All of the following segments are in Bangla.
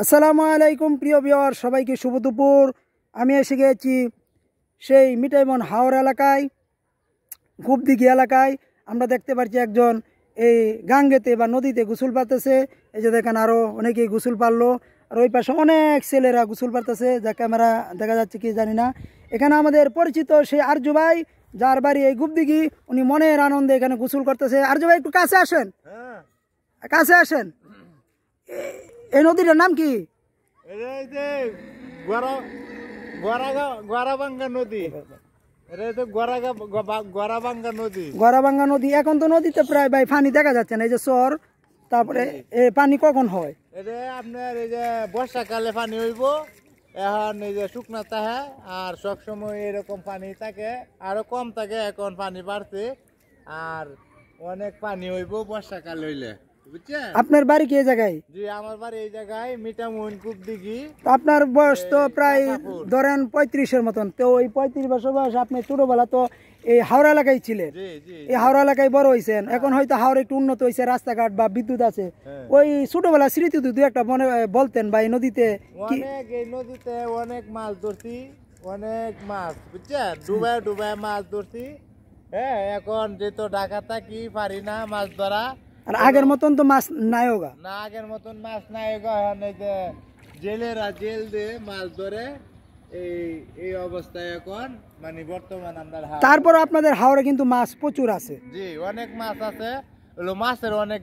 আসসালামু আলাইকুম প্রিয় ভিউয়ার, সবাইকে শুভ দুপুর। আমি এসে গেছি সেই মিঠাইমন হাওর এলাকায়, গুপদিঘি এলাকায়। আমরা দেখতে পাচ্ছি একজন এই গাঙ্গেতে বা নদীতে গোসল পারতেছে। এই যে দেখেন আরও অনেকেই গোসল পারলো, আর ওই পাশে অনেক ছেলেরা গোসল পারতেছে, যা ক্যামেরা দেখা যাচ্ছে কি জানি না। এখানে আমাদের পরিচিত সেই আর্য ভাই, যার বাড়ি এই গুপদিঘি, উনি মনের আনন্দে এখানে গোসল করতেছে। আর্য ভাই একটু কাছে আসেন, কাছে আসেন। এই নদীটার নাম কি? গড়াবাঙ্গা নদী। গড়াবাঙ্গা নদী। এখন তো নদীতে প্রায় ভাই পানি দেখা যাচ্ছে না, এই যে চর। তারপরে এই পানি কখন হয়? আপনার এই যে বর্ষাকালে পানি হইব, এখন এই যে শুকনা থাকে, আর সবসময় এরকম পানি থাকে, আরো কম থাকে। এখন পানি বাড়ছে, আর অনেক পানি হইব বর্ষাকাল হইলে, বুঝছেন? আপনার বাড়ি কি এই জায়গায়? জি, আমার বাড়ি এই জায়গায়, মিঠামইন গুপদিঘি। আপনার বয়স তো প্রায় ধরেন 35-এর মতন। তো ওই 35 বছর বয়স, আপনি ছোটবেলা তো এই হাওড়া এলাকায় ছিলেন। এই হাওড়া এলাকায় বড় হয়েছেন। এখন হয়তো হাওড়া একটু উন্নত হয়েছে, রাস্তাঘাট বা বিদ্যুৎ আছে। ওই ছোটবেলা স্মৃতি দু একটা মনে বলতেন বা এই নদীতে এই নদীতে অনেক মাছ ধরছি, অনেক মাছ, বুঝছেন? ডুবায় ডুবায় মাছ ধরছি। হ্যাঁ, এখন যেহেতু ঢাকা থাকি, পারি না মাছ ধরা। আর আগের মতন তো মাছ নাই হোগা না, আগের মতন মাছ নাই হোগা। এখন এই যে জেলেরা জেল দিয়ে মাছ ধরে, এই অবস্থায় এখন মানে বর্তমান আমরা। তারপর আপনাদের হাওড়ে কিন্তু মাছ প্রচুর আছে। জি, অনেক মাছ আছে। হলো মাছের অনেক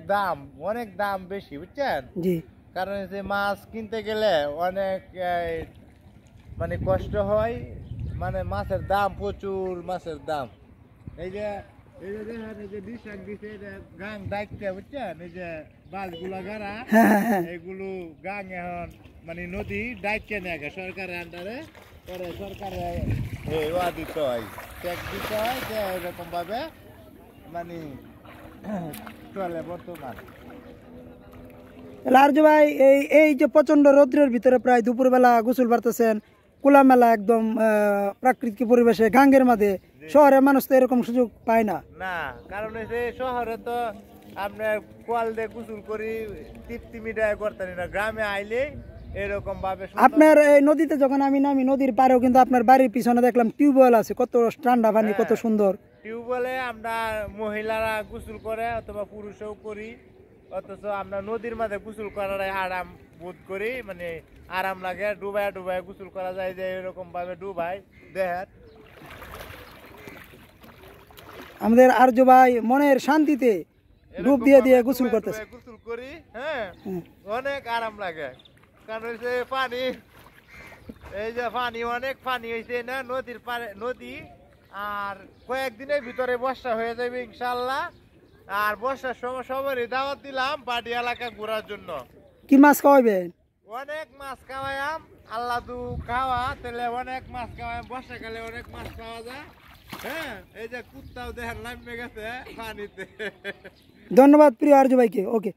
দাম বেশি, বুঝছেন? জি, কারণ যে মাছ কিনতে গেলে অনেক মানে কষ্ট হয়, মানে মাছের দাম প্রচুর, মাছের দাম। এই যে দেখেন, এই যে ডিশাক দিছে, গাং দায়িত্বে, বুঝছেন? এই যে বাসগুলা গাড়া, এগুলো গাং এখন মানে নদী দায়িত্বে নেয় সরকারের আন্ডারে, পরে সরকারে ওয়া দিতে হয়, ট্যাক্স দিতে হয়, যে এরকম ভাবে মানে চলে বর্তমান। আর্য ভাই, এই যে প্রচন্ড রৌদ্রের ভিতরে প্রায় দুপুরবেলা গোসল পারতেছেন, খোলামেলা একদম প্রাকৃতিক পরিবেশে গাঙ্গের মাঝে। শহরের মানুষ তো এরকম সুযোগ পায় না। না, কারণ শহরে তো আপনার কোয়াল দিয়ে গোসল করি, তৃপ্তি মিটায় করতেন না। গ্রামে আইলে এরকম ভাবে আপনার এই নদীতে যখন আমি নামি, নদীর পাড়েও কিন্তু আপনার বাড়ির পিছনে দেখলাম টিউবওয়েল আছে, কত ঠান্ডা পানি, কত সুন্দর। টিউবওয়েলে আমরা মহিলারা গোসল করে, অথবা পুরুষও করি। অথচ আমরা নদীর মাঝে গোসল করার আরাম বোধ করি, মানে আরাম লাগে। ডুবায় ডুবায় গোসল করা যায়, যে এরকম ভাবে ডুবাই দেহের। আমাদের আর্য ভাই মনের শান্তিতে ডুব দিয়ে দিয়ে গোসল করতেছে। গোসল করি, হ্যাঁ, অনেক আরাম লাগে। কারণ পানি, এই যে পানি, অনেক পানি হয়েছে না নদীর পারে, নদী। আর কয়েকদিনের ভিতরে বর্ষা হয়ে যাবে ইনশাল্লাহ। আর বর্ষার সময় সবারই দাওয়াত দিলাম বাড়ি এলাকা ঘোরার জন্য। কি মাছ খাওয়াবেন? অনেক মাছ খাওয়াইম, আল্লাহ দু খাওয়া, তাহলে অনেক মাছ খাওয়াইম। বর্ষাকালে অনেক মাছ পাওয়া যায়। হ্যাঁ, এই যে কুত্তাও দেখেন নামে গেছে পানিতে। ধন্যবাদ প্রিয় আর্য ভাইকে। ওকে।